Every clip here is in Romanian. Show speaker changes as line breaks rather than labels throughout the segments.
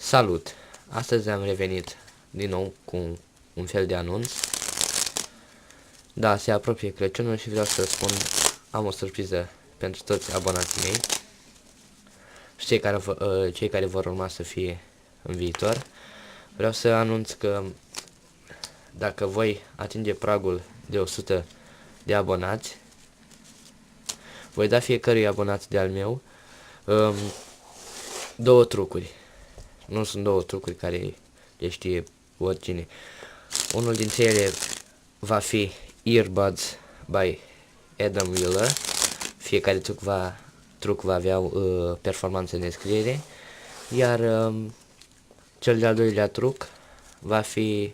Salut! Astăzi am revenit din nou cu un fel de anunț. Da, se apropie Crăciunul și vreau să spun, am o surpriză pentru toți abonații mei și cei care vor urma să fie în viitor. Vreau să anunț că dacă voi atinge pragul de 100 de abonați, voi da fiecărui abonat de-al meu două trucuri. Nu sunt două trucuri care le știe oricine. Unul dintre ele va fi Earbuds by Adam Wheeler. Fiecare truc va avea performanță de scriere. Iar cel de-al doilea truc va fi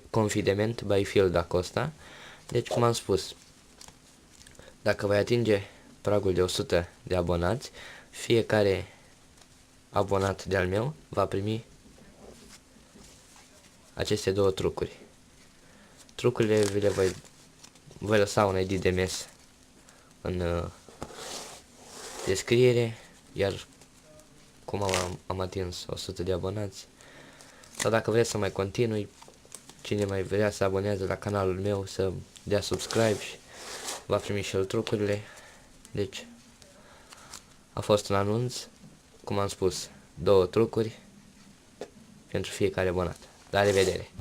Confidement by Phil Da Costa. Deci, cum am spus, dacă voi atinge pragul de 100 de abonați, fiecare abonat de-al meu va primi aceste două trucuri. Trucurile vi le voi lăsa un ID de mes în descriere, iar cum am atins 100 de abonați, sau dacă vreți să mai continui, cine mai vrea să aboneze la canalul meu, să dea subscribe și va primi și el trucurile. Deci, a fost un anunț, cum am spus, două trucuri pentru fiecare abonat. La revedere!